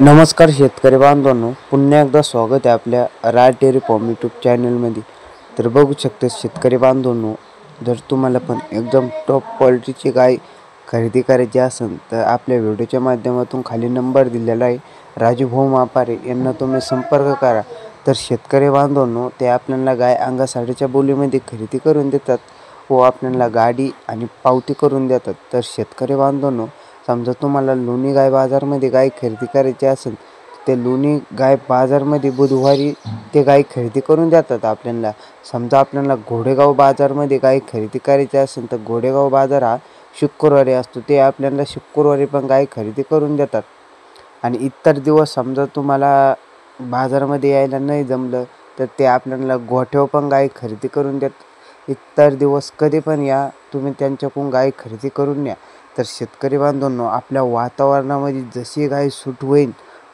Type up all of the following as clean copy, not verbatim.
नमस्कार शेतकरी बांधवांनो, पुन्हा एकदा स्वागत आहे आपल्या राज डेअरी फार्म यूट्यूब चॅनलमध्ये. तर बघू शकता शेतकरी बांधवांनो, जर तुम्हाला पण एकदम टॉप क्वालिटीची गाय खरेदी करायची असेल तर आपल्या व्हिडिओच्या माध्यमातून खाली नंबर दिलेला आहे, राजू भाऊ मापारे यांना तुम्ही संपर्क करा. तर शेतकरी बांधवांनो, ते आपल्याला गाय अंगासाडीच्या बोलीमध्ये खरेदी करून देतात व आपल्याला गाडी आणि पावती करून देतात. तर शेतकरी बांधवांनो, समजा तुम्हाला लोणी गाय बाजारमध्ये गाय खरेदी करायची असेल ते लोणी गाय बाजारमध्ये बुधवारी ते गाय खरेदी करून देतात आपल्याला. समजा आपल्याला घोडेगाव बाजारमध्ये गाय खरेदी करायची असेल तर घोडेगाव बाजार हा शुक्रवारी असतो, ते आपल्याला शुक्रवारी पण गाय खरेदी करून देतात. आणि इतर दिवस समजा तुम्हाला बाजारामध्ये यायला नाही जमलं तर ते आपल्याला गोठ्यावर पण गाय खरेदी करून देतात. इतर दिवस कधी पण या, तुम्ही त्यांच्याकडून गाय खरेदी करून न्या. तर शेतकरी बांधवांनो, आपल्या वातावरणामध्ये जशी गाय सूट होईल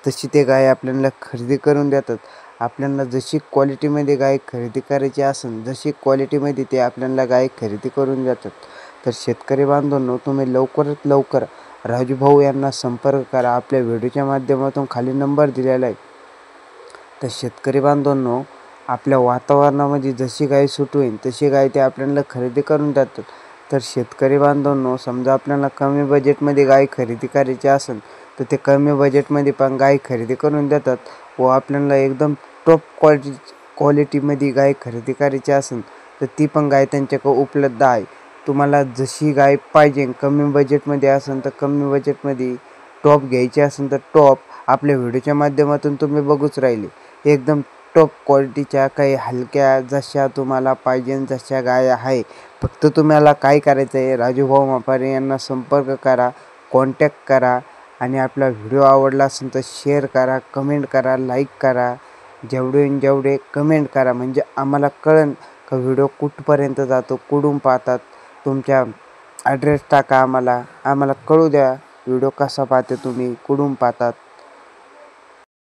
तशी ते गाय आपल्याला खरेदी करून देतात. आपल्याला जशी क्वालिटीमध्ये गाय खरेदी करायची असेल जशी क्वालिटीमध्ये ते आपल्याला गाय खरेदी करून देतात. तर शेतकरी बांधवांनो, तुम्ही लवकरात लवकर राजू भाऊ यांना संपर्क करा. आपल्या व्हिडिओच्या माध्यमातून खाली नंबर दिलेला आहे. तर शेतकरी बांधवांनो, आपल्या वातावरणामध्ये जशी गाय सूट होईल तशी गाय ते आपल्याला खरेदी करून देतात. तर शेतकरी बांधवांनो, समजा आपल्याला कमी बजेटमध्ये गाय खरेदी करायची असेल तर ते कमी बजेटमध्ये पण गाय खरेदी करून देतात व आपल्याला एकदम टॉप क्वालिटीमध्ये गाय खरेदी करायची असेल तर ती पण गाय त्यांच्याकडे उपलब्ध आहे. तुम्हाला जशी गाय पाहिजे, कमी बजेटमध्ये असेल तर कमी बजेटमध्ये, टॉप घ्यायची असेल तर टॉप, आपल्या व्हिडिओच्या माध्यमातून तुम्ही बघूच राहिले. एकदम टॉप क्वालिटीच्या काही हलक्या जशा तुम्हाला पाहिजे जशा गाय आहे. फक्त तुम्हाला काय करायचं आहे, राजू भाऊ मापारे यांना संपर्क करा, कॉन्टॅक्ट करा आणि आपला व्हिडिओ आवडला असेल तर शेअर करा, कमेंट करा, लाईक करा. जेवढे कमेंट करा म्हणजे आम्हाला कळेल का व्हिडिओ कुठपर्यंत जातो, कुठून पाहतात. तुमच्या ॲड्रेस टाका, आम्हाला कळू द्या व्हिडिओ कसा पाहते तुम्ही, कुठून पाहतात.